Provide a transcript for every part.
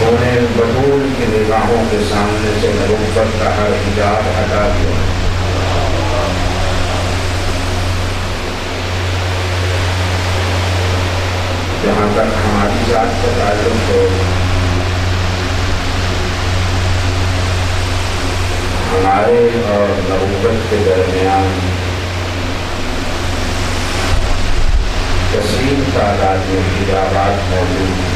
انہیں بطول کی نگاہوں کے سامنے سے نبوت کا ہر حجاب ہٹا دیا. جہاں تک ہماری ذات کا تعلق ہو، ہمارے اور نبوت کے درمیان کثیر تعداد میں حجابات موجود ہیں.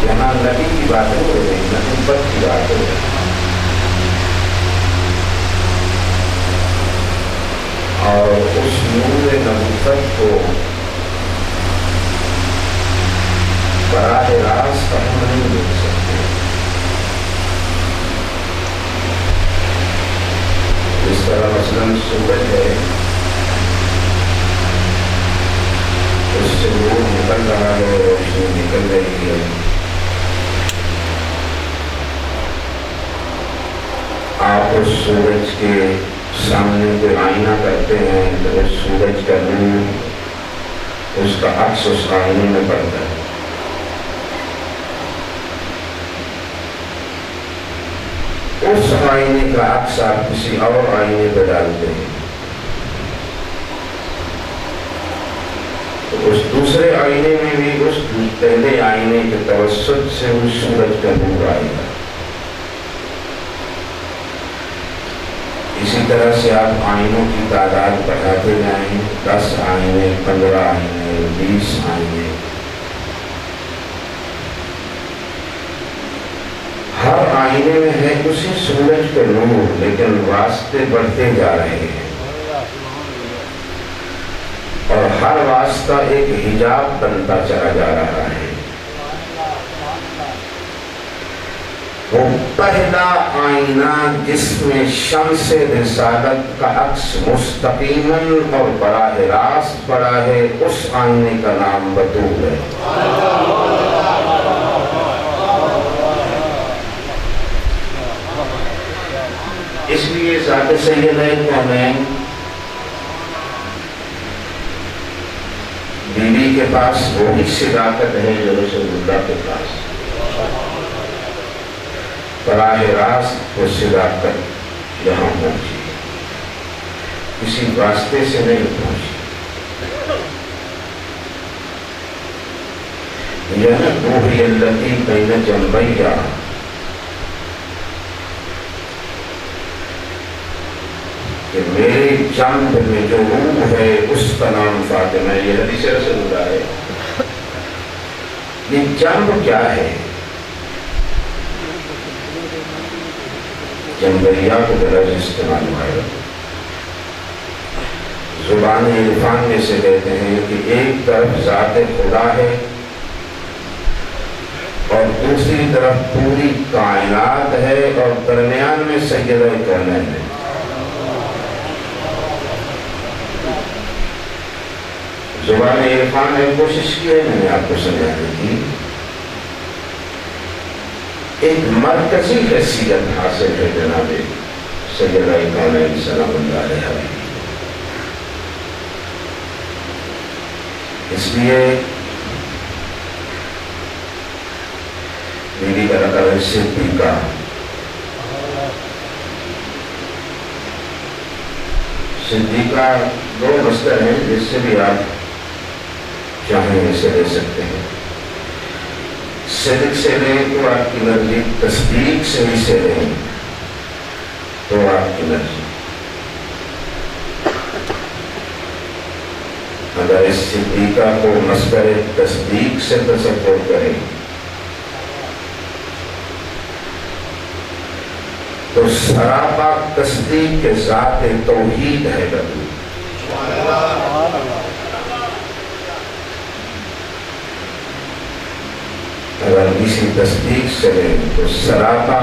یہاں نبی کی بات ہو رہی، نبوت کی بات ہو رہی، اور اس نور نبوت کو براہ راست ہم نہیں دیکھ سکتے. اس طرح مثلاً سورج ہے، اس سے نور نکل رہا ہے، روشنی نکل رہی ہے. آپ اس سورج کے سامنے کوئی آئینہ کرتے ہیں تو اس سورج کا نور، اس کا عکس اس آئینے میں پڑتا ہے. اس آئینے کا عکس آپ کسی اور آئینے پہ ڈالتے ہیں تو اس دوسرے آئینے میں بھی اس پہلے آئینے کے توسط سے اس سورج کا نور آئے گا. اسی طرح سے آپ آئینوں کی تعداد بڑھاتے جائیں، 10 آئینے، 15 آئینے، 20 آئینے، ہر آئینے میں ہے اسی سورج کا نور، لیکن واسطے بڑھتے جا رہے ہیں اور ہر واسطہ ایک حجاب بنتا چلا جا رہا ہے. وہ پہلا آئینہ جس میں شمس رسالت کا عکس مستقیماً اور براہ راست پڑا ہے، اس آئینے کا نام بطول ہے. اس لیے ذات سیدہ کونین بیوی کے پاس وہی صداقت ہے جو رسول اللہ کے پاس. براہ راست وہ صداقت یہاں پہنچی، کسی واسطے سے نہیں پہنچی. یہ روح التی بین جنبیہ، کہ میرے جنب میں جو روح ہے اس کا نام فاطمہ ہے. یہ حدیث رسول اللہ ہے. یہ جنب کیا ہے؟ جنبیہ کو درج استعمال ہے. زبان عرفان میں سے کہتے ہیں کہ ایک طرف ذات خدا ہے اور دوسری طرف پوری کائنات ہے اور درمیان میں سیدہ کونین ہے. زبان عرفان نے کوشش کی ہے میں نے آپ کو سمجھانے کی. ایک مرکزی حیثیت حاصل ہے جناب سیدہ کونین سلام اللہ علیہ. اس لیے میری طرح صدیقہ دو مصدر ہیں جس سے بھی آپ چاہیں اسے لے سکتے ہیں. صدق سے لیں تو آپ کی مرضی، تصدیق سے بھی سے لیں تو آپ کی مرضی. اگر اس صدیقہ کو مصدر تصدیق سے تصور کریں تو سراپا تصدیق کے ذات توحید ہے. اگر کسی تصدیق سے لیں تو سراپا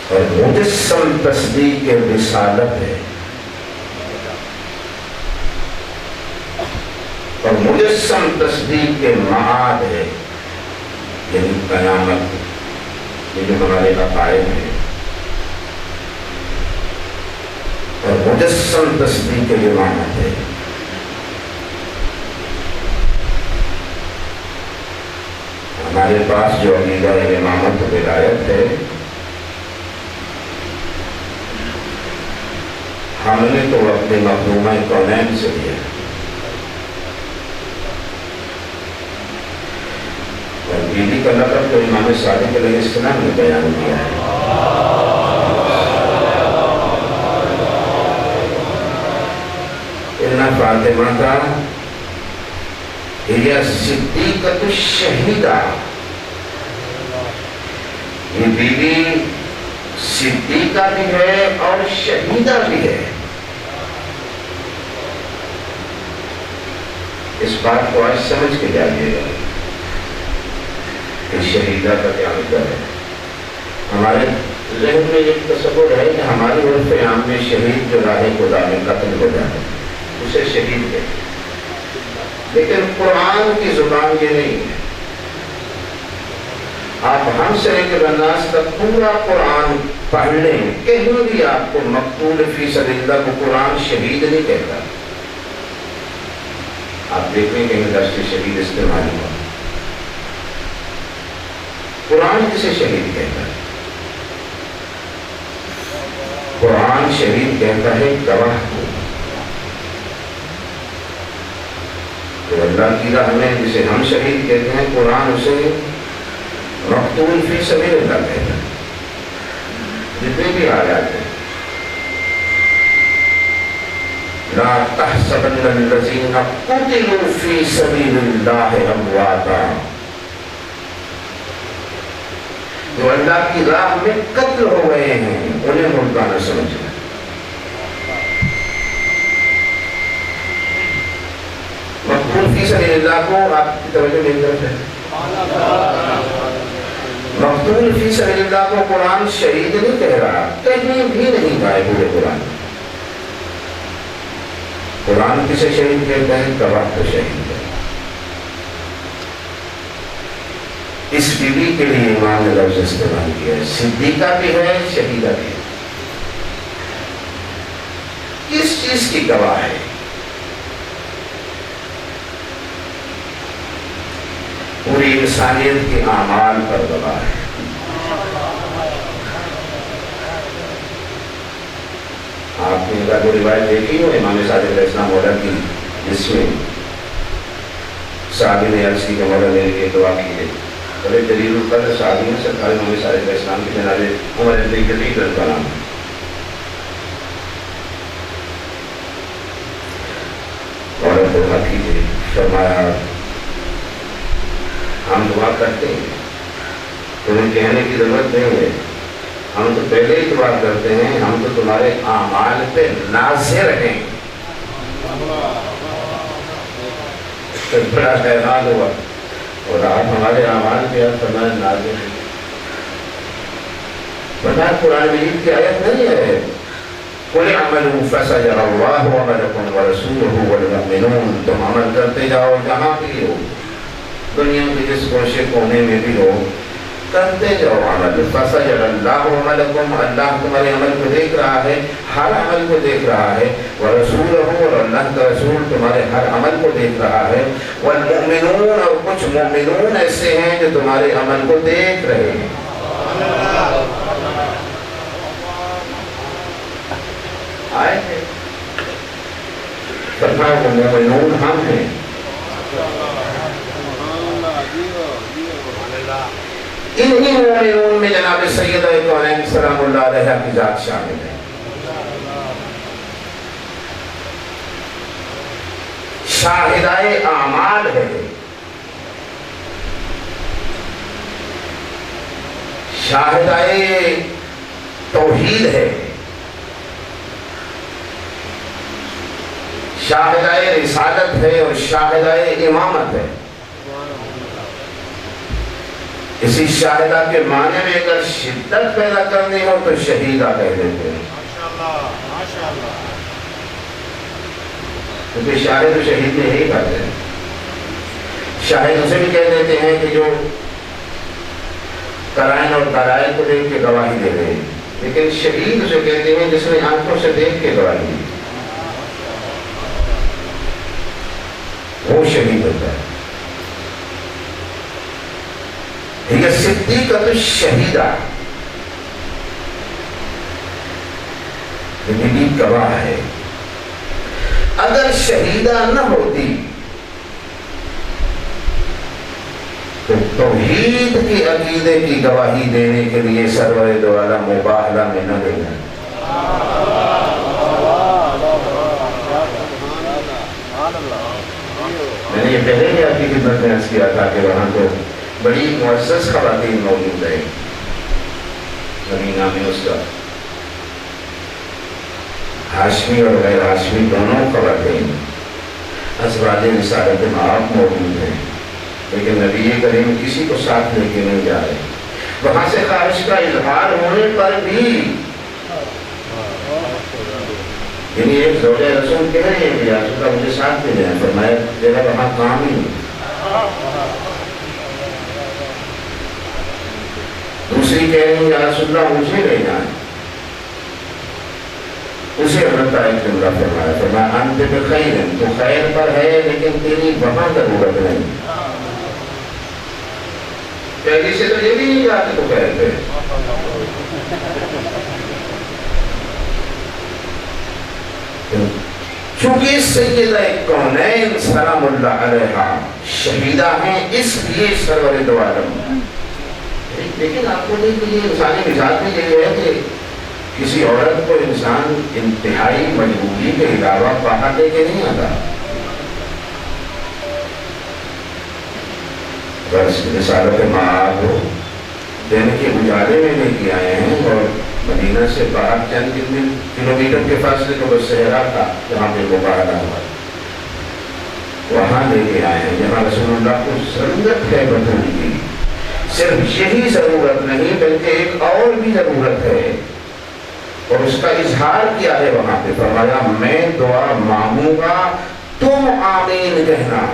اور مجسم تصدیق رسالت ہے اور مجسم تصدیق کے معاد ہے. یعنی قیامت، یہ جو ہمارے عقائد ہیں اور مجسم تصدیق امامت ہے۔ ہمارے پاس جو عقیدہ امامت و ولایت ہے، ہم نے تو اپنے مخدومہ کونین سے لیا، اور بیوی کا لقب تو امام صادق علیہ السلام نے بیان کیا ہے۔ ان فاطمہ ہی صدیقۃ الشہیدہ، یہ بیوی صدیقہ بھی ہے اور شہیدہ بھی ہے۔ اس بات کو آج سمجھ کے جائیے گا کہ شہیدہ کا کیا مطلب ہے۔ ہمارے ذہن میں ایک تصور ہے کہ ہماری عرف عام میں شہید جو راہ خدا میں قتل ہو جاتا ہے اسے شہید ہے، لیکن قرآن کی زبان یہ نہیں ہے۔ آپ ہم سے لے کے الناس تک پورا قرآن پڑھ لیں، کہیں بھی آپ کو مقتول فی سبیل اللہ کو قرآن شہید نہیں کہتا۔ آپ دیکھیں کہ لفظ شہید استعمال ہوا، قرآن کسے شہید کہتا ہے؟ قرآن شہید کہتا ہے گواہ کو، تو اللہ کی راہ میں جسے ہم شہید کہتے ہیں، قرآن اسے مقتول فی سبیل اللہ کہتا ہے۔ جتنے بھی آیات ہیں، لا تحسبن الذین قتلوا فی سبیل اللہ امواتا، جو اللہ کی راہ میں قتل ہو گئے ہیں انہیں مردہ نہ سمجھنا۔ مقتول فی سبیل اللہ کو آپ کی توجہ میری طرف ہے، مقتول فی سبیل اللہ کو قرآن شہید نہیں کہہ رہا، کہیں بھی نہیں کہا ہے پورے قرآن۔ قرآن کسے شہید کہتا ہے؟ گواہ کو شہید ہے۔ اس بیوی کے لیے امام نے لفظ استعمال کیا ہے، صدیقہ بھی ہے شہیدہ بھی ہے۔ کس چیز کی گواہ ہے؟ پوری انسانیت کے اعمال پر گواہ ہے۔ آپ نے ایک وہ روایت دیکھی ہو امام صادق علیہ السلام مولا کی، جس میں صحابی نے عرض کی کہ مولا میرے لیے دعا کیجیے۔ بڑے جلیل القدر صحابی ہیں، سرکار امام صادق علیہ السلام کے جناب عمر بن الخطاب کا نام ہے۔ اور دعا کیجیے، فرمایا ہم دعا کرتے ہیں، تمہیں کہنے کی ضرورت نہیں ہے، ہم تو پہلے ہی دعا کرتے ہیں، ہم تو تمہارے اعمال پہ ناظر ہیں۔ بڑا حیران ہوا، اور آپ ہمارے اعمال پہ آپ فرمائے ناظر ہیں۔ بتا قرآن مجید کی آیت نہیں ہے قُلِ اعْمَلُوا فَسَيَرَى اللَّهُ عَمَلَكُمْ وَرَسُولُهُ وَالْمُؤْمِنُونَ، تم عمل کرتے جاؤ جہاں بھی ہو، دنیا کے جس گوشے کونے میں بھی ہو، کرتے جاؤ عمل۔ فَسَيَرَى اللَّهُ عَمَلَكُمْ، اللہ تمہارے عمل کو دیکھ رہا ہے، ہر عمل کو دیکھ رہا ہے، وَرَسُولُهُ، اور اللہ کا رسول تمہارے ہر عمل کو دیکھ رہا ہے، وَالْمُؤْمِنُونَ، اور کچھ مومنون ایسے ہیں جو تمہارے عمل کو دیکھ رہے ہیں۔ آئے ہیں فرمایا وہ مومنون ہم ہیں۔ انہی مومنون میں جناب سیدہ کونین سلام اللہ علیہ کی ذات شامل ہے۔ شاہدائے اعمال ہے، شاہدائے توحید ہے، شاہدائے رسالت ہے، اور شاہدائے امامت ہے۔ اسی شاہدہ کے معنی میں اگر شدت پیدا کرنی ہو تو شہیدہ کہہ دیتے ہیں، کیونکہ شاہد و شہید میں یہی بات ہے۔ شاہد اسے بھی کہہ دیتے ہیں کہ جو قرائن اور دلائل کو دیکھ کے گواہی دے رہے ہیں، لیکن شہید اسے کہتے ہیں جس نے آنکھوں سے دیکھ کے گواہی دی، وہ شہید ہوتا ہے۔ یہ صدیقۃ الشہیدہ، یہ بھی گواہ ہے۔ اگر شہیدہ نہ ہوتی تو توحید کی عقیدے کی گواہی دینے کے لیے سرور دو عالم مباہلہ میں نہ دینا۔ میں نے یہ پہلے ہی آپ کی خدمت میں عرض کیا تھا کہ وہاں تو بڑی معزز خواتین موجود ہیں، مدینہ میں اس کا ہاشمی اور غیر ہاشمی دونوں خواتین ازواج رسالت مآب موجود ہیں، لیکن نبی کریم کسی کو ساتھ لے کے نہیں جا رہے۔ وہاں سے خواہش کا اظہار ہونے پر بھی یعنی ایک زوجہ رسول کہہ رہے ہیں کہ یا رسول اللہ مجھے ساتھ لے جائیں، فرمایا تیرا وہاں کام ہی نہیں۔ دوسری کہہ رہی ہیں یا رسول اللہ مجھے لے جائیں، اسے حضرت ایک جملہ فرمایا، فرمایا انت بخیر، تو خیر پر ہے لیکن تیری وہاں ضرورت نہیں۔ پہلی سے تو یہ بھی نہیں جاتے تو خیر پہ۔ چونکہ سیدہ کونین سلام اللہ علیہا شہیدہ ہیں، اس لیے سرور دو عالم۔ لیکن آپ کو دیکھ یہ انسانی مزاج میں یہ ہے کہ کسی عورت کو انسان انتہائی مجبوری کے علاوہ باہر لے کے نہیں آتا۔ بس رسالت مآب دینے کے اجالے میں لے کے آئے ہیں، اور مدینہ سے باہر چند کلومیٹر کے فاصلے تو بس صحرا تھا جہاں پہ وہ باہر ہوا، وہاں لے کے آئے ہیں جہاں رسول اللہ کو ضرورت ہے بطول کی۔ صرف یہی ضرورت نہیں بلکہ ایک اور بھی ضرورت ہے، اور اس کا اظہار کیا ہے وہاں پہ، فرمایا میں دعا مانگوں گا تم آمین کہنا۔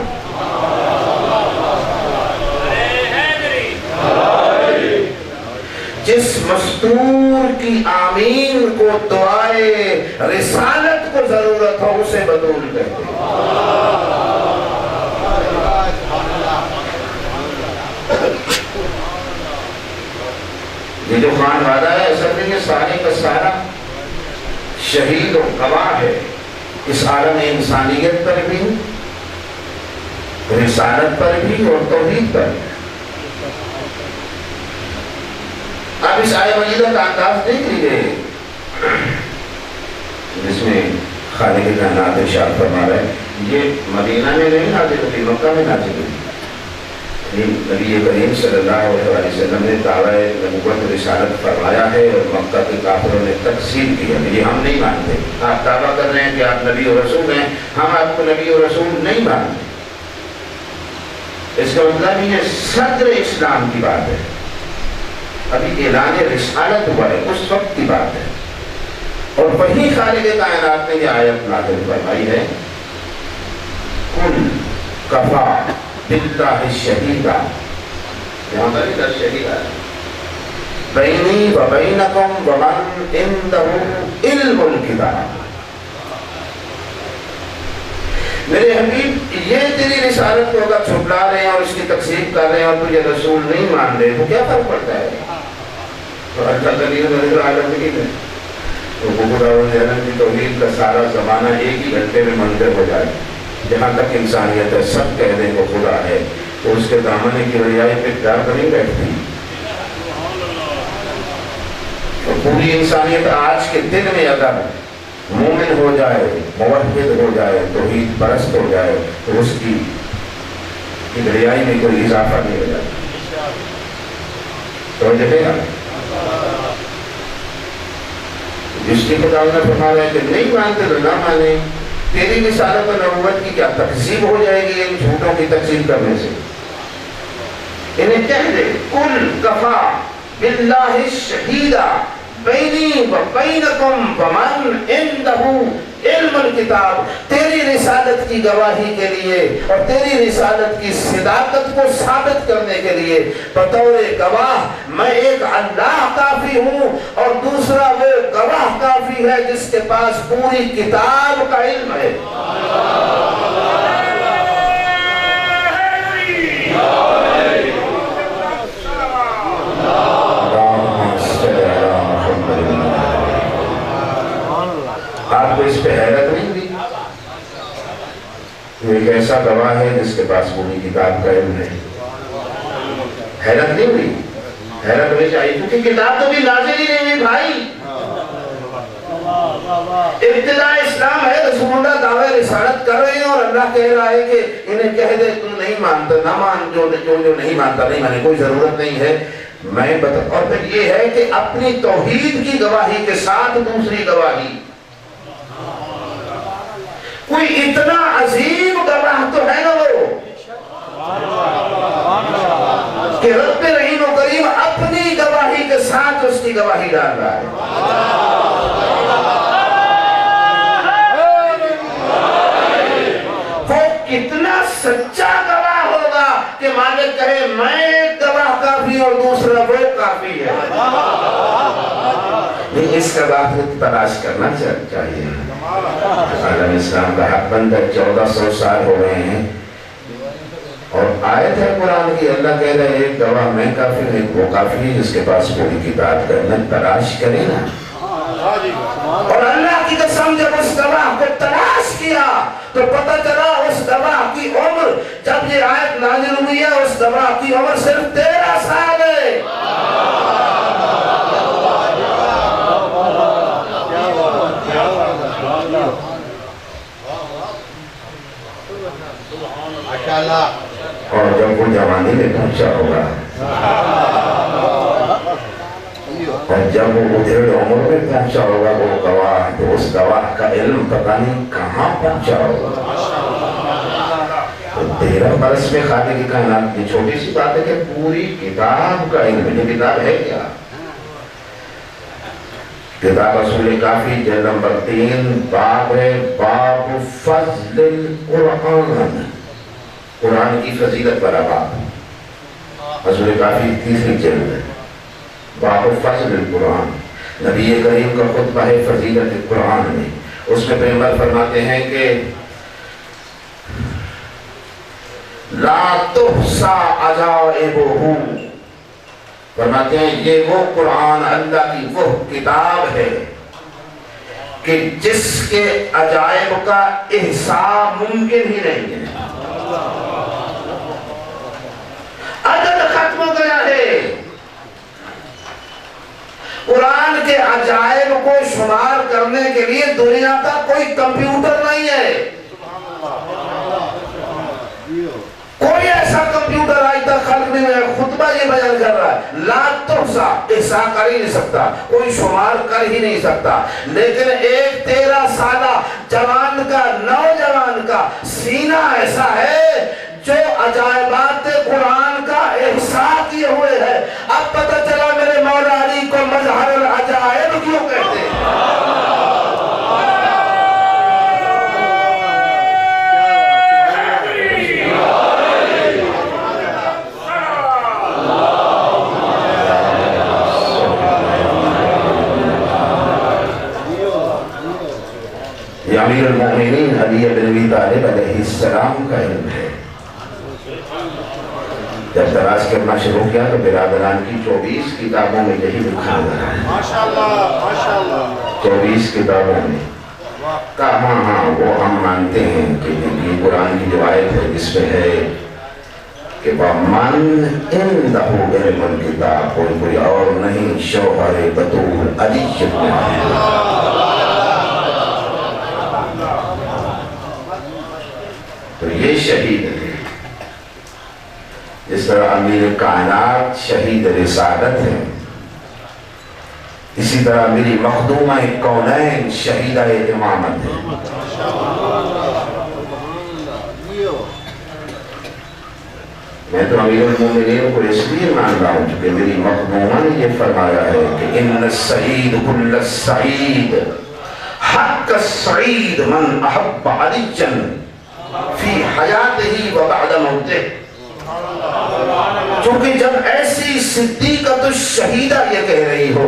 جس مستور کی آمین کو دعائے رسالت کو ضرورت ہو اسے بطول کہتے ہیں۔ یہ جو خان وعدہ ہے اصل میں یہ سارے کا سارا شہید و گواہ ہے، اس عالم انسانیت پر بھی، رسالت پر بھی اور توحید پر بھی۔ اب اس آیہ مجیدہ کا انداز دیکھ لیجیے جس میں خالق کائنات ارشاد فرما رہا ہے، یہ مدینہ میں نہیں نازل ہوئی، مکہ میں نازل ہوئی۔ نبی کریم صلی اللہ علیہ وسلم نے دعویٰ نبوت رسالت فرمایا ہے، اور مکہ کے کافروں نے تکذیب کیا، یہ ہم نہیں مانتے۔ آپ دعویٰ کر رہے ہیں کہ آپ نبی و رسول ہیں، ہم آپ کو نبی و رسول نہیں مانتے۔ اس کا مطلب یہ صدر اسلام کی بات ہے، ابھی اعلان رسالت ہوا ہے اس وقت کی بات ہے، اور وہی خالق کائنات نے یہ آیت نازل فرمائی ہے، کل کفا باللہ شہیدہ، یہاں پر ادھر شہیدہ ہے، بینی و بینکم ومن عندہ علم الکتاب۔ میرے حبیب یہ تیری رسالت کو اگر چھپلا رہے ہیں اور اس کی تکذیب کر رہے ہیں اور تجھے رسول نہیں مان رہے تو کیا فرق پڑتا ہے؟ تو اللہ تعالیٰ عالم نہیں ہے تو بغداد کی توحید کا سارا زمانہ ایک ہی گھنٹے میں منظر ہو جائے، جہاں تک انسانیت ہے سب کہہ دیں وہ خدا ہے، تو اس کے دامنے کی رعائی پہ ڈر تو نہیں بیٹھتی۔ تو پوری انسانیت آج کے دن میں اگر مومن ہو جائے، موحد ہو جائے، توحید پرست ہو جائے تو اس کی رعائی میں کوئی اضافہ نہیں ہو جاتا۔ تو دیکھے گا جس کی خدا نے فرما رہا ہے کہ نہیں مانتے تو نہ مانے، تیری رسالت اور نبوت کی کیا تکذیب ہو جائے گی ان جھوٹوں کی تکذیب کرنے سے؟ انہیں کہہ دے کل کفا باللہ شہیدہ بینی و بینکم ومن عندہ علم الکتاب تیری رسالت کی گواہی کے لیے اور تیری رسالت کی صداقت کو ثابت کرنے کے لیے بطور گواہ میں ایک اللہ کافی ہوں اور دوسرا وہ گواہ کافی ہے جس کے پاس پوری کتاب کا علم ہے۔ آپ کو اس پہ حیرت نہیں دی؟ ایک ایسا گواہ ہے جس کے پاس پوری کتاب کا علم ہے، حیرت نہیں ہوئی؟ حیرت ہونی چاہیے، کیونکہ کتاب تو بھی نازل ہی نہیں ہوئی بھائی۔ ابتداء اسلام ہے، رسول اللہ دعوی رسالت کر رہے ہیں اور اللہ کہہ رہا ہے کہ انہیں کہہ دے تم نہیں مانتا، نہ مان، جو نہیں مانتا نہیں مانے، کوئی ضرورت نہیں ہے میں بتا۔ اور پھر یہ ہے کہ اپنی توحید کی گواہی کے ساتھ دوسری گواہی، کوئی اتنا عظیم گواہ تو ہے نا وہ کہ رب رحیم و کریم اپنی گواہی کے ساتھ اس کی گواہی ڈال رہا ہے۔ وہ کتنا سچا گواہ ہوگا کہ مالک کہے میں ایک گواہ کافی اور دوسرا وہ کافی ہے۔ اس کا بات تلاش کرنا چاہیے۔ عالم اسلام کا حق بندر 1400 سال ہو گئے ہیں اور آیت ہے قرآن کی، اللہ کہہ رہے ایک گواہ میں کافی ہوں، ایک وہ کافی ہے جس کے پاس پوری کتاب کرنا، تلاش کرے نا۔ اور اللہ کی قسم جب اس گواہ کو تلاش کیا تو پتہ چلا اس گواہ کی عمر، جب یہ آیت نازل ہوئی ہے اس گواہ کی عمر صرف 13 سال ہے۔ اور جب وہ جوانی میں پہنچا ہوگا اور جب وہ ادھیڑ عمر میں پہنچا ہوگا وہ گواہ، تو اس گواہ کا علم پتہ نہیں کہاں پہنچا ہوگا۔ تو 13 برس میں خالق کی کائنات کی چھوٹی سی بات ہے کہ پوری کتاب کا علم، یہ کتاب ہے کیا؟ کتاب اصول کافی جلد نمبر 3 باب ہے، باب فضل القرآن، قرآن کی فضیلت والا باب، اصول کافی 3 جلد ہے، باب فضل القرآن۔ نبی کریم کا خطبہ ہے فضیلت قرآن میں، اس میں پیغمبر فرماتے ہیں کہ لا تحصى عجائبہ، فرماتے ہیں یہ وہ قرآن اللہ کی وہ کتاب ہے کہ جس کے عجائب کا احصاء ممکن ہی نہیں ہے، عدد ختم ہو گیا ہے۔ قرآن کے عجائب کو شمار کرنے کے لیے دنیا کا کوئی کمپیوٹر نہیں ہے، کوئی ایسا کمپیوٹر آج تک خلق نہیں ہے۔ خطبہ یہ بیان کر رہا ہے لا تحصیٰ، احصاء کر ہی نہیں سکتا، کوئی شمار کر ہی نہیں سکتا، لیکن ایک 13 سالہ جوان کا، نوجوان کا سینہ ایسا ہے جو عجائبات قرآن کا احصاء کیے ہوئے ہے۔ اب پتہ چلا میرے مولا علی کو مظہر العجائب کیوں کہتے ہیں۔ یہ امیر المؤمنین علی بن ابی طالب علیہ السلام کا علم ہے۔ جب تلاش کرنا شروع کیا تو برادران کی 24 کتابوں میں یہی لکھا گیا ہے، ماشاءاللہ 24 کتابوں میں۔ کہاں ہاں وہ ہم مانتے ہیں کہ یہ قرآن کی جو آیت ہے جس میں ہے کہ وَمَنْ عِنْدَهُ عِلْمُ الْكِتَابِ، کوئی اور نہیں شوہر بطول علی بن ابی، تو یہ شہید ہے۔ جس طرح امیر کائنات شہید رسالت ہے، اسی طرح میری مخدومہ کونین شہیدہ امامت ہے۔ میں تو امیر المومنین کو اس لیے مان رہا ہوں کہ میری مخدومہ نے یہ فرمایا ہے کہ ان السعید کل السعید، حق السعید من احب علیًا فی حیاتہ و بعد موتہ. چونکہ جب ایسی صدیقۃ الشہیدہ یہ کہہ رہی ہو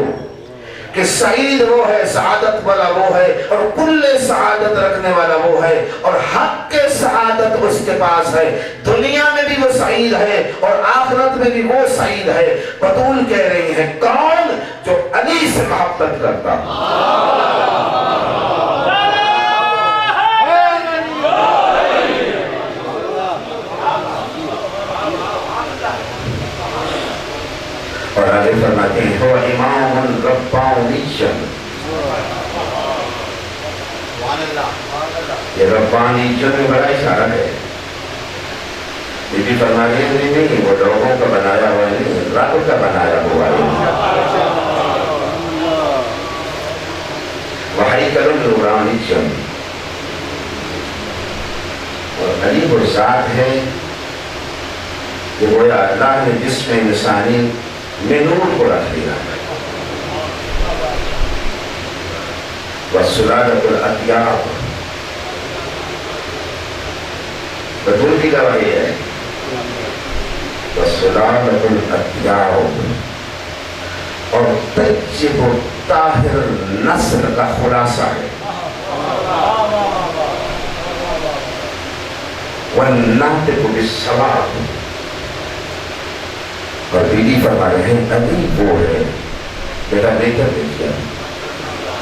کہ سعید وہ ہے، سعادت والا وہ ہے، اور کل سعادت رکھنے والا وہ ہے، اور حق کے سعادت اس کے پاس ہے، دنیا میں بھی وہ سعید ہے اور آخرت میں بھی وہ سعید ہے. بطول کہہ رہی ہے کون؟ جو علی سے محبت کرتا. اور آگے فرماتے ہیں وہ امام ربانی. یہ ربانی میں بڑا اشارہ ہے. یہ بھی فرما رہے ہیں نہیں وہ لوگوں کا بنایا ہوا نہیں، رب کا بنایا ہوا ہے. وحی کرو نورانی چند. اور علی وہ ذات ہے کہ وہ اللہ نے جس میں انسانی میں نور کو رکھ دیا. وَسُلَالَةُ الْأَطْيَابِ. بطول کی گواہی ہے. وَسُلَالَةُ الْأَطْيَابِ. اور طیب و طاہر نسل کا خلاصہ ہے. وَالنَّاطِقُ بِالصَّوَابِ. اور بیوی فرما رہے ہیں علی وہ ہے. بیٹا لے کر دیکھیا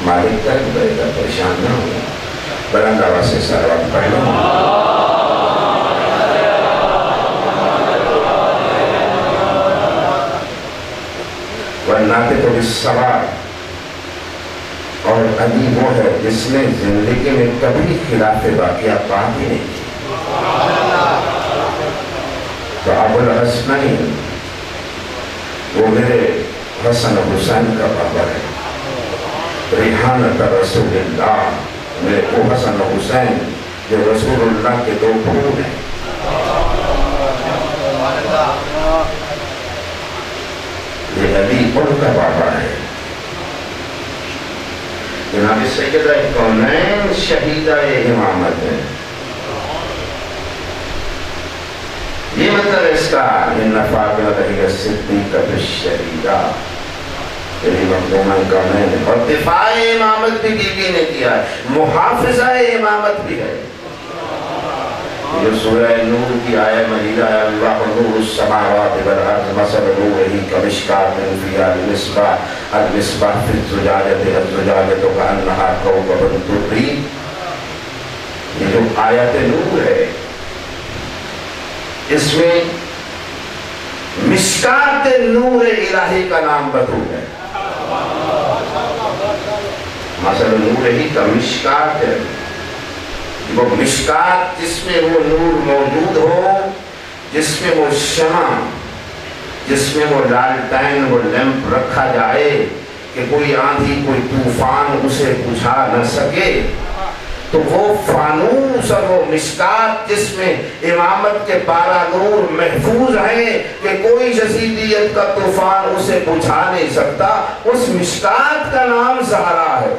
مالک کر بڑے گا، پریشان نہ ہو. بلند آواز سے صلوات پڑھ لو. وَالنَّاطِقُ بِالصَّوَابِ. اور علی وہ ہے جس نے زندگی میں کبھی خلاف واقعہ بات ہی نہیں کی. تو ابو الحسنین وہ میرے حسن حسین کا بابا ہے. ریحانۃ رسول اللہ، میرے وہ حسن حسین جو رسول اللہ کے دو پھول ہیں. یہ علی ان کا بابا ہے. جناب سیدہ کونین شہیدہ امامت ہے. یہ مطلب اس کا ان فاطمہ ہی الصدیقۃ الشہیدہ یعنی مخدومہ کونین. اور دفاع امامت بھی بیوی نے کیا ہے، محافظہ امامت بھی ہے. جو سورہ نور کی آیہ مجیدہ ہے اللہ نور السماوات والارض مثل نورہ کمشکاۃ فیہا المصباح المصباح فی الزجاجۃ الزجاجۃ کأنہا کوکب دری. یہ جو آیت نور ہے اس میں مشکات نور الہی کا نام مذکور ہے. مثلا نور ہی کا مشکات ہے، وہ مشکات جس میں وہ نور موجود ہو، جس میں وہ شمع، جس میں وہ لالٹین وہ لیمپ رکھا جائے کہ کوئی آندھی کوئی طوفان اسے بجھا نہ سکے. تو وہ فانوس اور وہ مشکات جس میں امامت کے 12 نور محفوظ ہیں کہ کوئی یزیدیت کا طوفان اسے بجھا نہیں سکتا، اس مشکات کا نام زہرا ہے.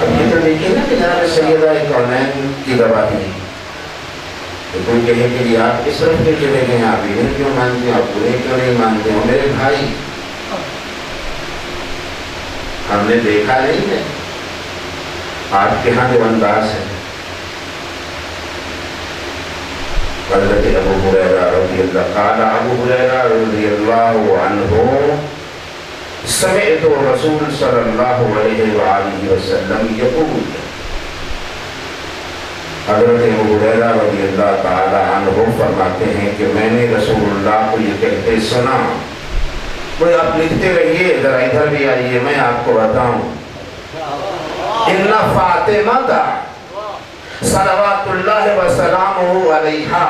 اب یہ تو دیکھیں نا کہ جناب سیدہ کونین کی گواہی. کوئی کہے کہ جی آپ اس طرف کیوں چلے گئے، آپ انہیں کیوں مانتے ہیں، آپ انہیں کیوں نہیں مانتے ہو؟ میرے بھائی ہم نے دیکھا نہیں ہے آپ کے ہاں جو انداز ہے. حضرت ابو ہریرہ رضی اللہ قال ابو ہریرہ رضی اللہ عنہ سمعت رسول صلی اللہ علیہ وآلہ وسلم یقول. حضرت ابو ہریرہ رضی اللہ تعالی عنہ فرماتے ہیں کہ میں نے رسول اللہ کو یہ کہتے سنا. کوئی آپ لکھتے رہیے، ذرا ادھر بھی آئیے میں آپ کو بتاؤں. ان فاطمہ صلوات اللہ وسلامہ علیہا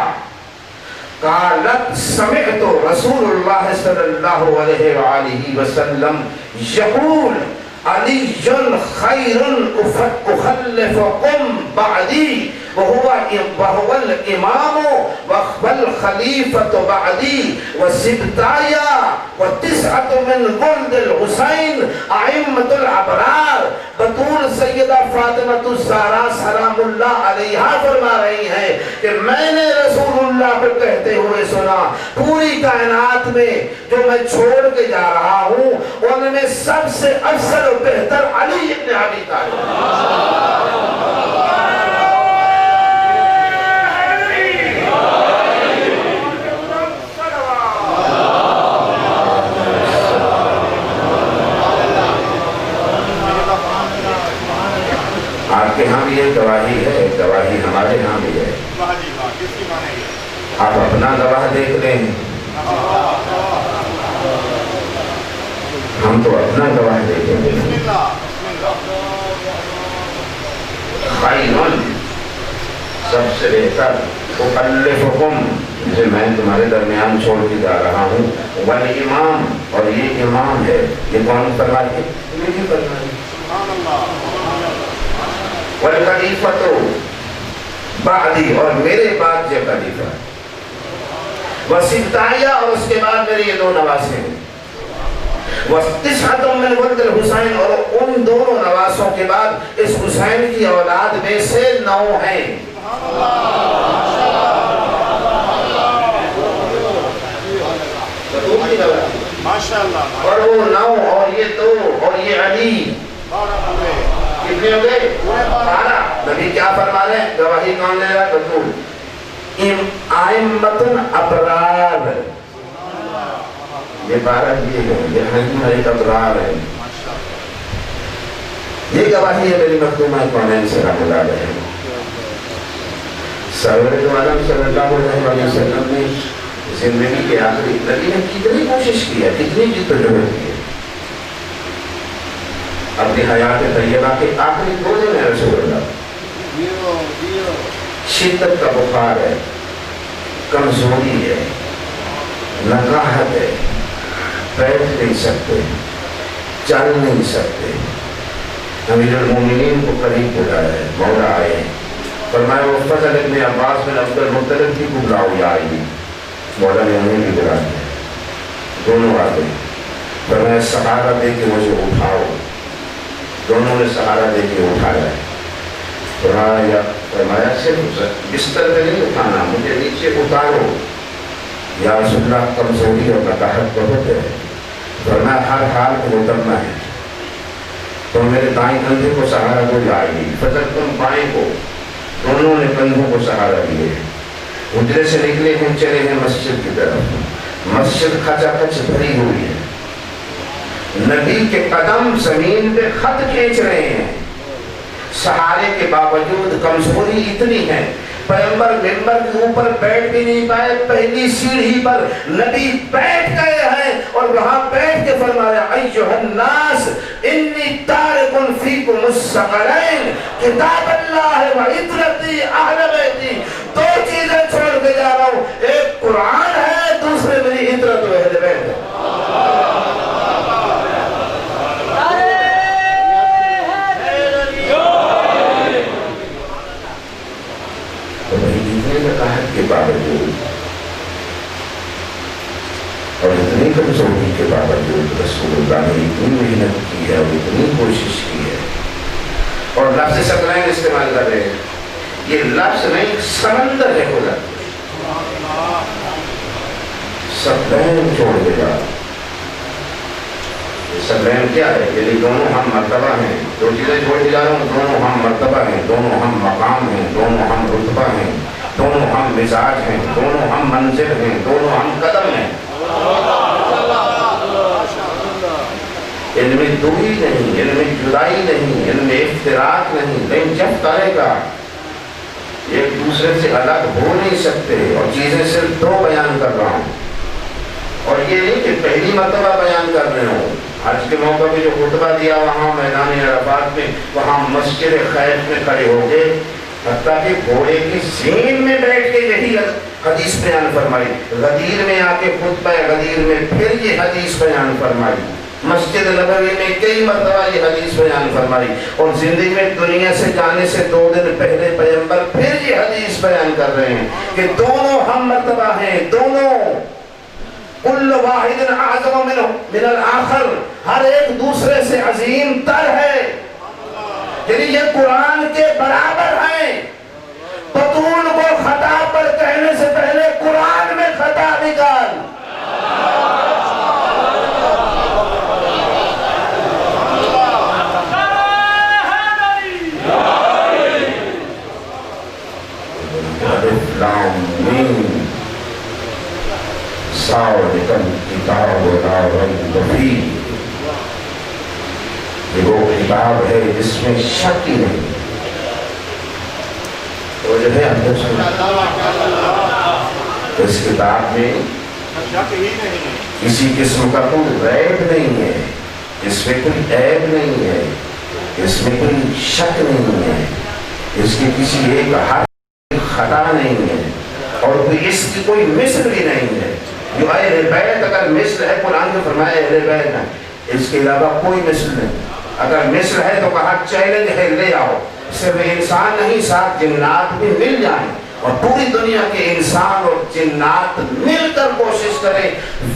قالت سمعت رسول اللہ صلی اللہ علیہ وآلہ وسلم یقول علی خیر اخلفکم بعدی وهو وهو الإمام والخليفة بعدي وسبتايا وتسعة من ولد الحسين أئمة الأبرار. بطول سیدہ فاطمہ الزہرا سلام اللہ علیہا فرما رہی ہیں کہ میں نے رسول اللہ کو کہتے ہوئے سنا پوری کائنات میں جو میں چھوڑ کے جا رہا ہوں ان میں سب سے افضل و بہتر علی ابن ابی طالب. آپ کے ہاں بھی یہ گواہی ہے, گواہی ہمارے ہاں بھی ہے. آپ اپنا گواہ دیکھ رہے ہیں, ہم تو اپنا گواہ دیکھیں گے. خیرٌ سب سے بہتر اُخَلِّفُکُم جسے میں تمہارے درمیان چھوڑ کے جا رہا ہوں. والامام اور یہ امام ہے, یہ کون فرماتے ہیں؟ یہ فرماتے ہیں. والخلیفۃ بعدی اور میرے بعد جو خلیفہ. وسبتایا اور اس کے بعد میرے یہ دو نواسے ہیں. وتسعۃ من ولد الحسین اور ان دونوں نواسوں کے بعد اس حسین کی اولاد میں سے 9 ہیں. اور وہ 9 اور یہ 2 اور یہ علی کتنے ہو گئے؟ 12. نبی کیا فرما رہے ہیں؟ گواہی کون لے رہا ہے؟ بطول ائمۃ الابرار. یہ 12 یہ ہیں, یہ ہمارے ابرار ہیں. یہ گواہی ہے میری مخدومہ کونین سے رحمۃ اللہ علیہ. سرور دو عالم صلی اللہ علیہ وسلم نے زندگی کے آخری نبی نے کتنی کوشش کی ہے, کتنی جدوجہد کی ہے. اپنی حیات طیبہ کے آخری 2 دن ہے رسول اللہ. شدت کا بخار ہے, کمزوری ہے, نقاہت ہے, بیٹھ نہیں سکتے, چل نہیں سکتے. امیر المومنین کو قریب بلایا ہے, مولا آئے فرمایا وہ فضل ابن عباس بن عبد المطلب کی کو بلاؤ یا آئی. مولا نے انہیں بھی بلا دیا, دونوں آ گئے. فرمایا سہارا دے کے مجھے اٹھاؤ. دونوں نے سہارا دے کے اٹھایا. فرمایا صرف بستر پہ نہیں اٹھانا, مجھے نیچے اتارو. یا رسول اللہ کمزوری اور نقاہت بہت ہے. فرمایا ہر حال کو اترنا ہے. تو میرے دائیں کندھے کو سہارا دو یا آئی. فضل تم بائیں کو. دونوں نے کندھوں کو سہارا دیے. حجرے سے نکلے ہیں, چلے ہیں مسجد کی طرف. مسجد کھچا کھچ بھری ہوئی ہے. نبی کے قدم زمین پہ خط کھینچ رہے ہیں. سہارے کے باوجود کمزوری اتنی ہے, پیغمبر منبر کے اوپر بیٹھ بھی نہیں پائے. پہلی سیڑھی پر نبی بیٹھ گئے ہیں اور وہاں بیٹھ کے فرمایا ایھا الناس انی تارک فیکم الثقلین کتاب اللہ و عترتی اہل بیتی. 2 چیزیں چھوڑ کے جا رہا ہوں, ایک قرآن ہے, دوسرے میری عترت و اہل بیت ہے. کے باوجود اور اتنی کمزوری کے باوجود رسول اللہ نے اتنی محنت کی ہے اور اتنی کوشش کی ہے. اور لفظ ثقلین استعمال کر رہے ہیں. یہ لفظ نہیں, سمندر ہے خدا. ثقلین چھوڑ دے گا. ثقلین کیا ہے؟ یعنی دونوں ہم مرتبہ ہیں. 2 چیزیں چھوڑ کے جا رہا ہوں, دونوں ہم مرتبہ ہیں, دونوں ہم مقام ہیں, دونوں ہم رتبہ ہیں, دونوں ہم مزاج ہیں, دونوں ہم منزل ہیں, دونوں ہم قدم ہیں. ان میں دوری نہیں, ان میں جدائی نہیں, ان میں افتراق نہیں. لیکن جب کرے گا ایک دوسرے سے الگ ہو نہیں سکتے. اور چیزیں صرف 2 بیان کر رہا ہوں, اور یہ نہیں کہ پہلی مرتبہ بیان کر رہے ہوں. آج کے موقع پہ جو خطبہ دیا وہاں میدان عرفات میں, وہاں مسجد خیف میں کھڑے ہو گئے, حتیٰ کہ گھوڑے کی زین میں بیٹھ کے یہی حدیث بیان فرمائی. غدیر میں آ کے خطبہ غدیر میں پھر یہ حدیث بیان فرمائی. مسجد نبوی میں کئی مرتبہ یہ حدیث بیان فرمائی، اور زندگی میں دنیا سے جانے سے 2 دن پہلے پیغمبر پھر یہ حدیث بیان کر رہے ہیں کہ دونوں ہم مرتبہ ہیں، دونوں کل واحد اعظم من الآخر، ہر ایک دوسرے سے عظیم تر ہے، یعنی یہ قرآن کے برابر ہیں۔ بطول کو خطا پر کہنے سے پہلے قرآن میں خطا نکال۔ ذالک الکتاب لا ریب فیہ، یہ وہ کتاب ہے جس میں شک ہی نہیں۔ تو جو ہے اندر سنا اس کتاب میں کسی قسم کا کوئی ریب نہیں ہے، اس میں کوئی عیب نہیں ہے، اس میں کوئی شک نہیں ہے، اس کی کسی ایک حرف خطا نہیں ہے، اور اس کی کوئی مثل بھی نہیں ہے۔ جو اہل بیت اگر مثل ہے، قرآن نے فرمایا اہل بیت ہے، اس کے علاوہ کوئی مثل نہیں۔ اگر مثل ہے تو کہا چیلنج ہے، لے آؤ، صرف انسان نہیں ساتھ جنات بھی مل جائیں، اور پوری دنیا کے انسان اور جنات مل کر کوشش کریں،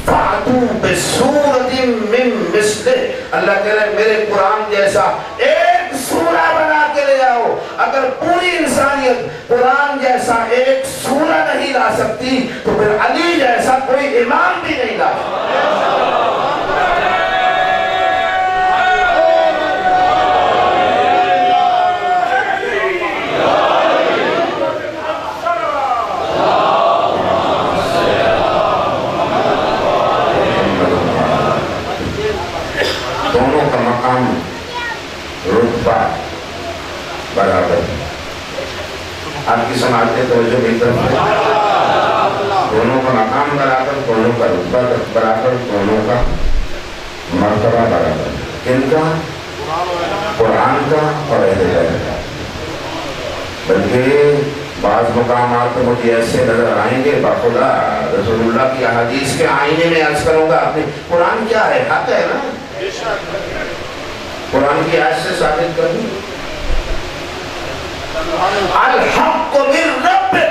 فَأْتُوا بِسُورَةٍ مِّن مِّثْلِهِ، اللہ کہہ رہے میرے قرآن جیسا ایک سورہ بنا کے لے آؤ۔ اگر پوری انسانیت قرآن جیسا ایک سورہ نہیں لا سکتی تو پھر علی جیسا کوئی امام بھی نہیں لا سکتا۔ دونوں کا مقام رتبہ برابر، آپ کی سماعت توجہ کی طرف ہے، دونوں کا مقام برابر، دونوں کا رتبہ برابر، دونوں کا مرتبہ برابر، کن کا؟ قرآن کا اور اہل بیت کا۔ بلکہ بعض مقامات تو مجھے ایسے نظر آئیں گے باخدا رسول اللہ کی احادیث کے آئینے میں عرض کروں گا، اپنے قرآن کیا ہے؟ حق ہے نا، قرآن کی آیت سے ثابت کروں، الحق من ربک،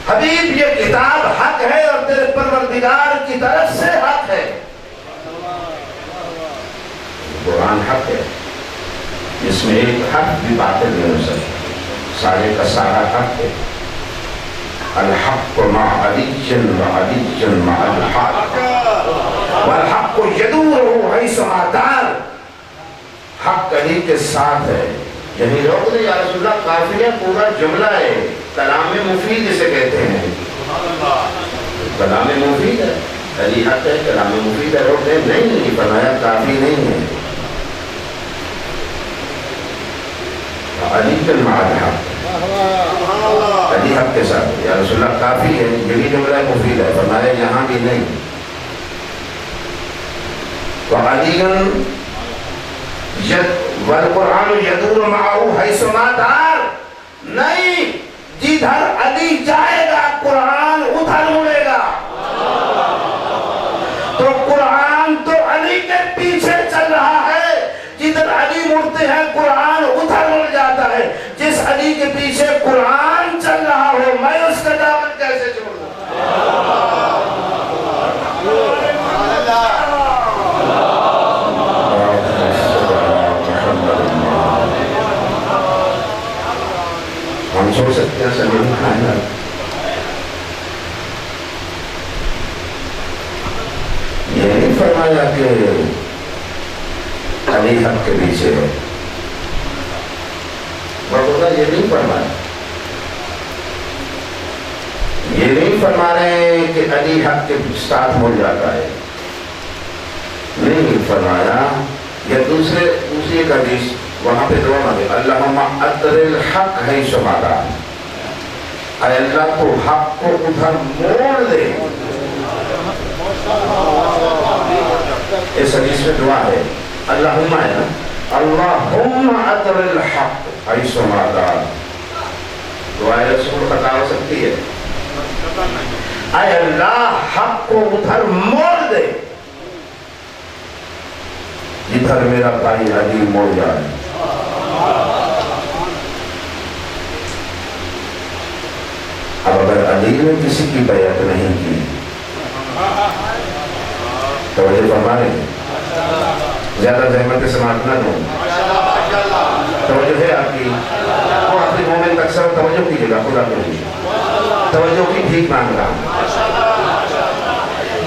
حبیب یہ کتاب حق ہے اور تیرے پروردگار کی طرف سے حق ہے۔ قرآن حق ہے، اس میں ایک حق بھی باطل نہیں ہو سکتا، سارے کا سارا حق ہے۔ الحق مع علی وعلی مع الحق والحق یدور حیث ما دار، حق علی کے ساتھ ہے۔ یعنی لوگ نے یا رسول اللہ کافی ہے، پورا جملہ ہے، کلام مفید اسے کہتے ہیں، کلام مفید ہے، علی حق ہے، کلام مفید ہے۔ لوگ نے نہیں بنایا، کافی نہیں ہے، علی مع الحق، علی حق کے ساتھ، یا رسول اللہ کافی ہے، یہی جملہ مفید ہے، فرمایا یہاں بھی نہیں۔ وعلی والقرآن یدور معه حیث ما دار، نہیں، جدھر علی جائے گا قرآن ادھر مڑے گا۔ تو قرآن تو علی کے پیچھے چل رہا ہے، جدھر علی مڑتے ہیں قرآن ادھر مڑ جاتا ہے۔ جس علی کے پیچھے قرآن چل رہا ہو، میں اس کا دامن کیسے چھوڑ دوں؟ ہم سوچ سکتے ہیں سلیم کھانا، یہ نہیں فرمایا کہ علی حق کے پیچھے ہے، بڑھونا یہ نہیں فرمایا، یہ نہیں فرما رہے ہیں کہ علی حق کے ساتھ مل جاتا ہے، نہیں فرمایا۔ یا دوسری ایک حدیث وہاں پہ دعا مانگے، اللہم ادر الحق حیث ما دار، اے اللہ تو حق کو ادھر موڑ دے۔ اس حدیث میں دعا ہے، اللہم ہے نا، اللہم ادر الحق حیث ما دار، دعا رسول خطا ہو سکتی ہے، اے اللہ حق کو ادھر موڑ دے۔ جدھر میرا بھائی علی مڑ جائے۔ اب اگر علی نے کسی کی بیعت نہیں کی، توجہ فرما رہے ہیں، زیادہ زحمت سماعت نہ دوں، توجہ ہے آپ کی؟ وہ اپنی مومن تک سر توجہ کیجیے گا، خدا کے لیے توجہ کی ٹھیک مانگ رہا ہوں۔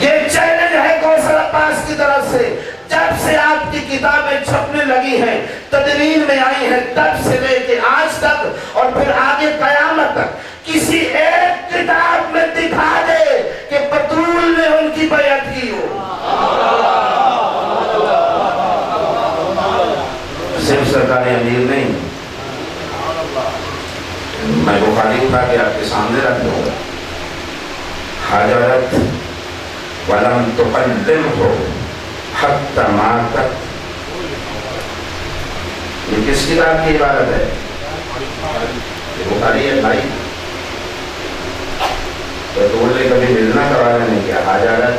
یہ چیلنج ہے کوثر عباس کی طرف سے، جب سے آپ کی کتابیں چھپنے لگی ہیں، تدوین میں آئی ہیں، تب سے لے کے آج تک اور پھر آگے قیامت تک، کسی ایک کتاب میں دکھا دے کہ بطول نے ان کی بیعت کی ہو۔ صرف سرکار امیر نہیں، میں بخاری اٹھا کے آپ کے سامنے رکھ دوں گا، حجرت ولم تقلمہ حتی ماتت، یہ کس کتاب کی عبارت ہے؟ یہ بخاری ہے بھائی، بطول نے کبھی ملنا گوارا نہیں کیا، حجرت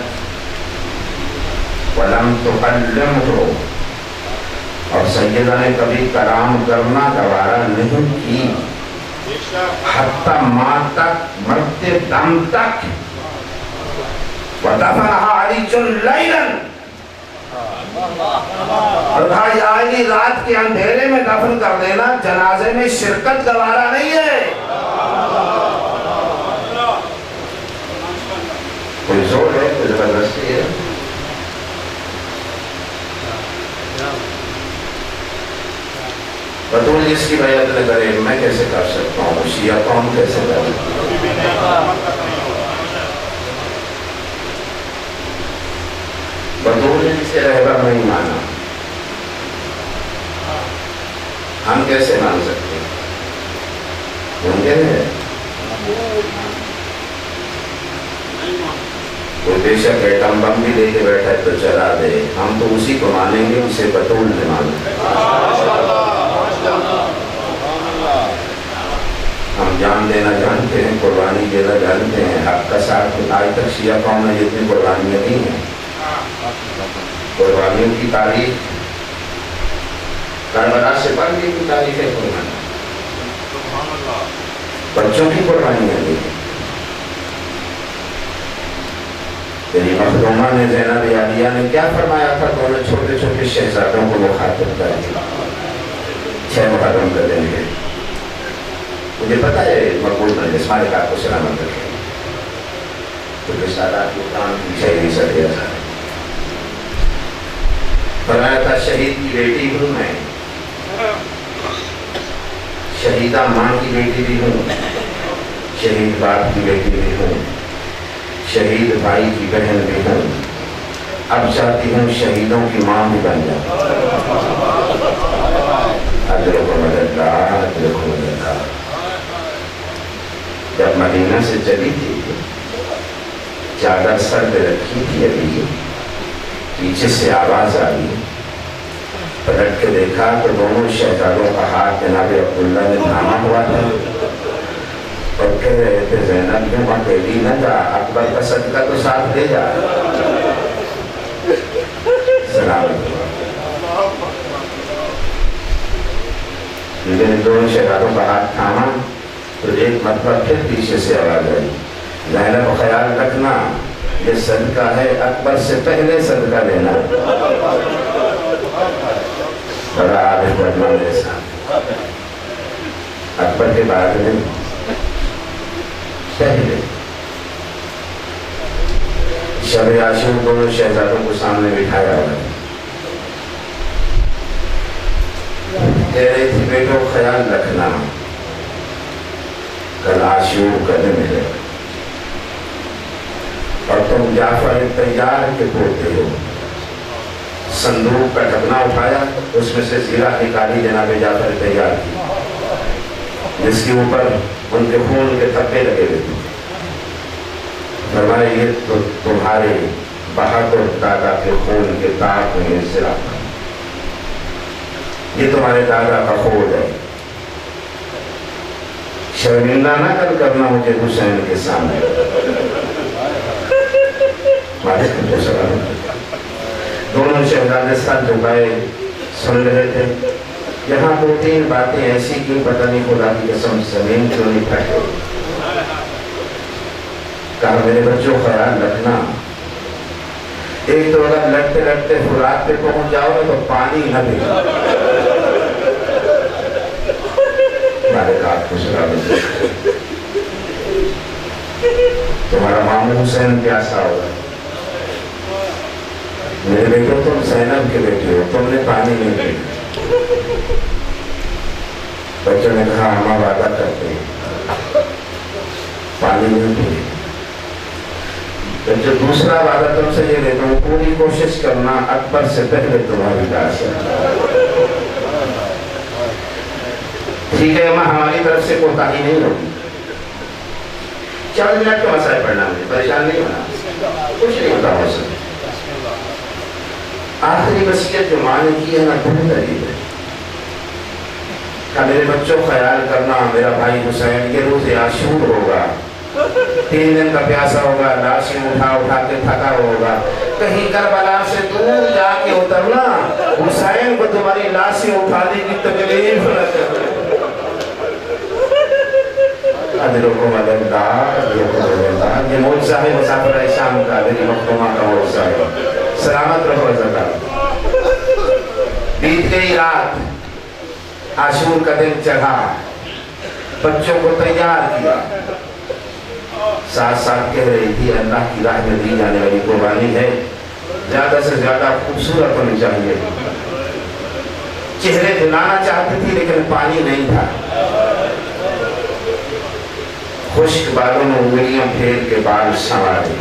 ولم تقلمہ، اور سیدہ نے کبھی کرام کرنا گوارا نہیں کی، حتی ماتت، مرتے دم تک، وَدَفَنَهَا عَلِيٌّ لَيْلًا، اور بھائی آئلی رات کے اندھیرے میں دفن کر دینا، جنازے میں شرکت گوارا نہیں ہے۔ کوئی زور ہے، کوئی زبردستی ہے؟ بطول جس کی بیعت نہ کرے میں کیسے کر سکتا ہوں، شیعہ قوم کیسے کر سکتا ہوں؟ بطول نے اسے رہبر نہیں مانا، ہم کیسے مان سکتے ہیں؟ ممکن ہے؟ کوئی بے شک ایٹم بم بھی لے کے بیٹھا ہے تو چلا دے، ہم تو اسی کو مانیں گے اسے بطول نے مانا۔ ہم جان دینا جانتے ہیں، قربانی دینا جانتے ہیں، حق کا ساتھ آج تک شیعہ قوم میں جتنی قربانیاں دی ہیں، قربانیوں کی تاریخ کربلا سے بڑھ کے کی تاریخ ہے، قربانی بچوں کی قربانیاں دی ہیں۔ یعنی مخدومہ نے، زینب عالیہ نے کیا فرمایا تھا؟ تو انہیں چھوٹے چھوٹے شہزادوں کو مخاطب کر دیا، 6 محرم کا دن ہے، مجھے پتا ہے مقبول مجلس مالک آپ کو سلامت رکھے، تو رسالات کو کام کی شہری سے دیا تھا، فرمایا تھا شہید کی بیٹی ہوں میں، شہیدہ ماں کی بیٹی بھی ہوں، شہید باپ کی بیٹی بھی ہوں، شہید بھائی کی بہن بھی ہوں، اب چاہتی ہوں شہیدوں کی ماں بھی بن جاؤں۔ اجرکم اللہ، اجرکم اللہ۔ جب مدینہ سے چلی تھی، چادر سر پہ رکھی تھی، ابھی پیچھے سے آواز آئی، پلٹ کے دیکھا تو دونوں شہزادوں کا ہاتھ جناب عبداللہ نے تھاما ہوا تھا، اور کہہ رہے تھے زینب کیوں اکیلی نہ جا، اکبر کا صدقہ تو ساتھ لے جا۔ سلامت ہوا، لیکن دونوں شہزادوں کا ہاتھ تھاما تو ایک مرتبہ پھر پیچھے سے آواز آئی، زینب خیال رکھنا یہ صدقہ ہے، اکبر سے پہلے صدقہ لینا۔ بڑا عارف بڑھنا میرے ساتھ، اکبر کے بعد میں پہلے شب عاشور دونوں شہزادوں کو سامنے بٹھایا ہوا، کہہ رہی تھی بیٹو خیال رکھنا کل عاشور کا دن ہے، اور تم جعفر طیار کے پوتے ہو۔ صندوق کا ڈھکنا اٹھایا، اس میں سے زیرہ نکالی جناب جعفر طیار کی، جس کے اوپر ان کے خون کے تھپے لگے ہوئے تھے۔ فرمایا یہ تو تمہارے بہادر دادا کے خون کے داغ میں زرہ، یہ تمہارے دادا کا خون ہے، شرمندہ نہ کر کرنا مجھے حسین کے سامنے۔ دونوں شہزادے ساتھ جھکائے سن رہے تھے. یہاں 2-3 باتیں ایسی کی پتہ نہیں خدا کی قسم زمین کیوں نہیں پھٹے. کہا میرے بچوں خیال رکھنا، ایک تو اگر لڑتے لڑتے فرات پہ پہنچ جاؤ گے تو پانی نہ پیا. مالک آپ کو سنا دیں تمہارا ماموں حسین پیاسا ہوگا. میرے بیٹوں تم زینب کے بیٹے ہو، تم نے پانی نہیں پیا. بچوں نے کہا ہم وعدہ کرتے ہیں پانی نہیں پیے. جو دوسرا وعدہ تم سے یہ لیتا ہوں، پوری کوشش کرنا اکبر سے پہلے تمہاری داس ہے. ٹھیک ہے اماں، ہماری طرف سے کوتاہی نہیں ہوگی. 4 منٹ کا مسائل پڑھنا، مجھے پریشان نہیں ہونا، کچھ نہیں ہوتا ہو سکتا. آخری وصیت جو ماں نے کی ہے نا بہت عجیب ہے. کہ میرے بچوں خیال کرنا، میرا بھائی حسین کے روز عاشور ہوگا، 3 دن کا پیاسا ہوگا، لاشیں اٹھا اٹھا کے تھکا ہوگا. کہیں کربلا سے دور جا کے اترنا، حسین کو تمہاری لاشیں اٹھانے کی تکلیف نہ کرنا. ادرکم اللہ، یہ معجزہ ہے مسافر شام کا، میری مختومہ کا معجزہ ہے. سلامت رہو زکا. بیت گئی رات، عاشور کا دن چڑھا، بچوں کو تیار کیا. ساتھ ساتھ کہہ رہی تھی اللہ کی راہ میں دی جانے والی قربانی ہے، زیادہ سے زیادہ خوبصورت ہونی چاہیے. چہرے دھلانا چاہتی تھی لیکن پانی نہیں تھا. خشک بالوں میں انگلیاں پھیر کے بال سنوارے،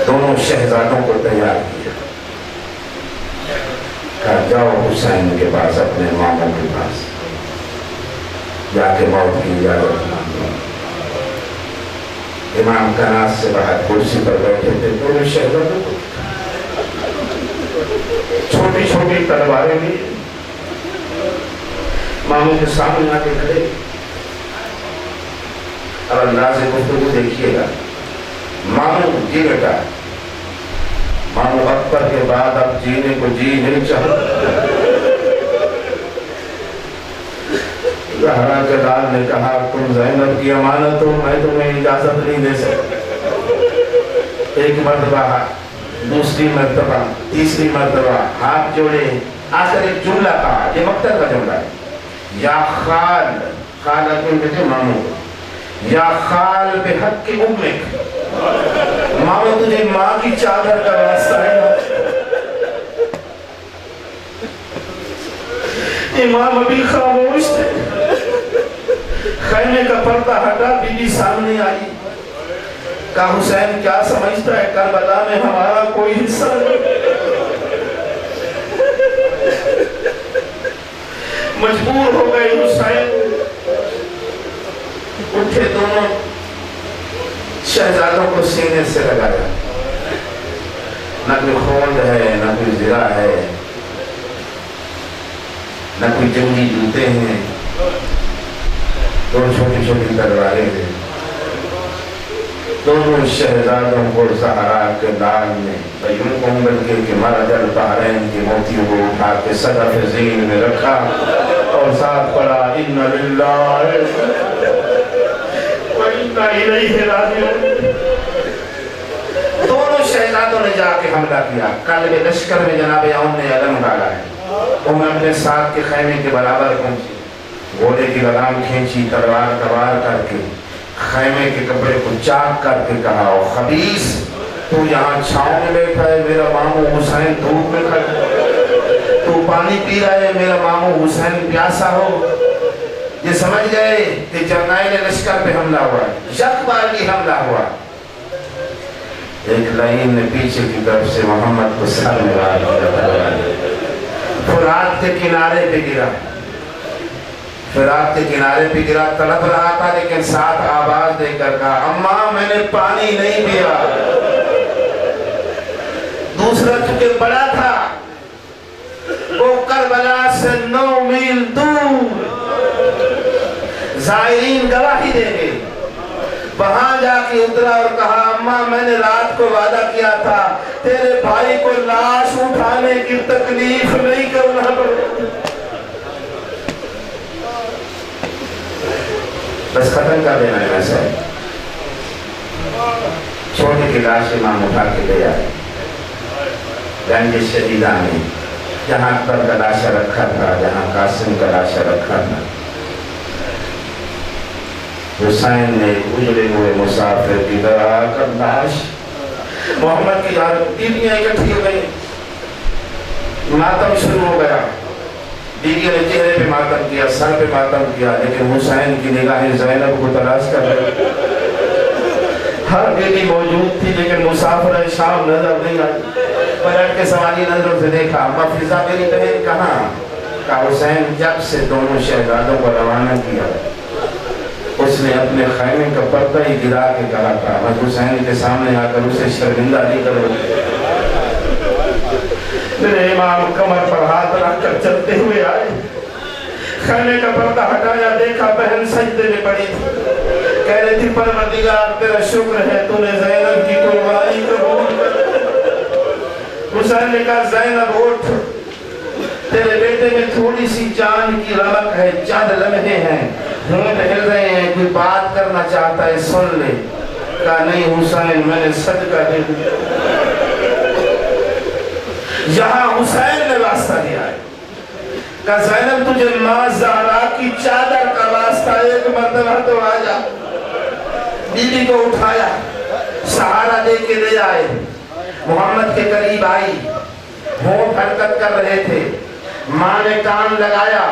دونوں شہزادوں کو تیار کیا. کہا جاؤ حسین کے پاس، اپنے ماموں کے پاس جا کے موت کی اجازت مانگو. امام کناز سے باہر کرسی پر بیٹھے تھے. دونوں شہزادوں کو چھوٹی چھوٹی تلواریں بھی ماموں کے سامنے آ کے کھڑے. اب اللہ سے گفتگو دیکھیے گا. ماموں جی بیٹا، ماموں اکبر کے بعد اب جینے کو جی نہیں چاہتا. زہرا کے لال نے کہا تم زینب کی امانت ہو، میں تمہیں اجازت نہیں دے سکتا. ایک مرتبہ، دوسری مرتبہ، تیسری مرتبہ ہاتھ جوڑے، آخر ایک جملہ کہا. یہ مقتل کا جملہ ہے. یا خال، خال اپنے بیٹے ماموں، یا خال بحق امک، ماموں تجھے ماں کی چادر کا واسطہ ہے نا. امام ابھی خاموش تھے. خیمے کا پردہ ہٹا، بی بی سامنے آئی. کہا حسین کیا سمجھتا ہے کربلا میں ہمارا کوئی حصہ نہیں؟ مجبور ہو گئے حسین. اٹھے، دونوں شہزادوں کو سینے سے لگایا. نہ کوئی خون ہے، نہ کوئی زرہ ہے، نہ کوئی جنگی جوتے ہیں. دو چھوٹی چھوٹی تلواریں ہیں. دونوں شہزادوں کو زہرا کے لال نے بیوں کو انگل کے کہ مرد البحرین کی موتیوں کو اٹھا کے صدف زین میں رکھا اور ساتھ پڑھا ان للہ و انا الیہ راجعون. دونوں شہزادوں نے جا کے حملہ کیا. قلب لشکر میں جناب عون نے علم ڈالا ہے. انہوں نے اپنے ساتھ کے خیمے کے برابر پہنچی، گھوڑے کی لگام کھینچی، تلوار سوار کر کے خیمے کے کپڑے کو چاک کر کے کہا او خبیث، تو یہاں چھاؤں میں بیٹھا ہے، میرا ماموں حسین دھوپ میں کھڑا ہے. تو پانی پی رہا ہے، میرا ماموں حسین پیاسا ہو. یہ سمجھ گئے کہ جرنیل لشکر پہ حملہ ہوا ہے. یک بار کی حملہ ہوا. ایک لائن نے پیچھے کی طرف سے محمد کو سر میں وار کیا. فرات کے کنارے پہ گرا. فرات کے کنارے پہ گرا، تڑپ رہا تھا لیکن ساتھ آواز دے کر کہا اماں میں نے پانی نہیں پیا. دوسرا چونکہ بڑا تھا، وہ کربلا سے 9 میل دور، زائرین گواہی دیں گے، وہاں جا کے اترا اور کہا اماں میں نے رات کو وعدہ کیا تھا تیرے بھائی کو لاش اٹھانے کی تکلیف نہیں کرنا پڑے. بس ختم کر دینا ہے ویسے. چھوٹے کی لاش امام اٹھا کے لے آئے گنج شدیدہ میں جہاں اکبر کا لاشا رکھا تھا, جہاں قاسم کا لاشا رکھا تھا. حسین نے اجڑے ہوئے مسافر کی طرح کر لاش محمد کی بیویاں اکٹھی ہو گئی. ماتم شروع ہو گیا. بیویوں نے چہرے پہ ماتم کیا, سر پہ ماتم کیا, لیکن حسین کی نگاہیں زینب کو تلاش کر رہی. ہر بیوی موجود تھی لیکن مسافر شام نظر نہیں آئی. پلٹ کے سواری نظروں سے دیکھا, اما فضا میری بہن کہاں؟ کہا حسین جب سے دونوں شہزادوں کو روانہ کیا اس نے اپنے خیمے کا پردہ ہی گرا کے کہا تھا میں حسین کے سامنے آ کر اسے شرمندہ نہیں کروں. میرے امام کمر پر ہاتھ رکھ کر چلتے ہوئے آئے, خیمے کا پردہ ہٹایا, دیکھا بہن سجدے میں پڑی تھی. کہہ رہی تھی پروردگار تیرا شکر ہے تو نے زینب کی قربانی قبول کر. حسین نے کہا زینب اٹھ, تیرے بیٹے میں تھوڑی سی جان کی رمق ہے, چند لمحے ہیں, ہونٹ ہل رہے ہیں, کوئی بات کرنا چاہتا ہے سن لے. کہا نہیں حسین میں نے صدقہ دے دیا. یہاں حسین نے واسطہ دیا ہے. کہا زینب تجھے ماں زہرا کی چادر کا واسطہ ایک مرتبہ تو آ جا. بیوی کو اٹھایا, سہارا دے کے لے آئے, محمد کے قریب آئی, ہونٹ حرکت کر رہے تھے. ماں نے کان لگایا,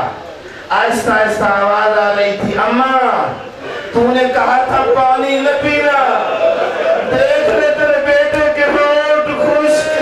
آہستہ آہستہ آواز آ رہی تھی اماں تو نے کہا تھا پانی نہ پینا, دیکھ لے تیرے بیٹے کے ہونٹ خشک.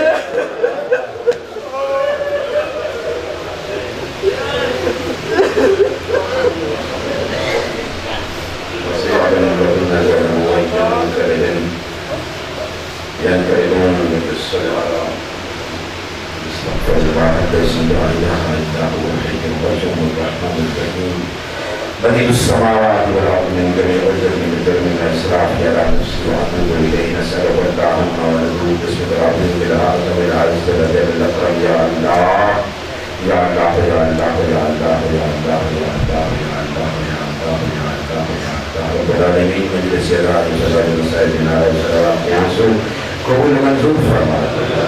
بديع السماوات والأرض من جميع وجه من الجر من الإسراف يرى نفسي وأتوب إليه نسأل ودعهم ونذوب باسم ربهم بالأعظم العز الجل الأكرم يا الله يا الله يا الله يا الله يا الله يا الله يا الله يا الله يا الله يا الله رب العالمين مجلس الرحمن وسائر مساجدنا وسلام ينصر قبول منظور فرما.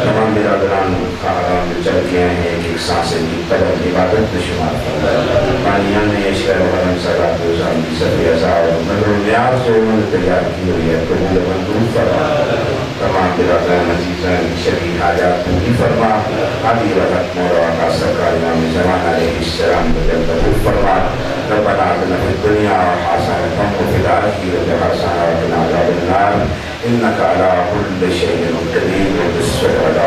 تمام برادران خاندان میں چل گئے ہیں ایک سانسیں کی قدر عبادت میں شمار فرما. مانیان نے اشکر وحرم صلاة وزام کی صفی ازار نظر میار سے انہوں نے تیار کی ہوئی ہے. قبول منظور فرما. تمام برادران عزیزان شریف حاجات پوری فرما. علی رحمت مولا کا سرکار امام زمان علیہ السلام کو جب قبول فرما. ربنا آتنا فی الدنیا حسنة وفی الآخرة حسنة وقنا عذاب النار انك على كل شيء قدير وبالصبر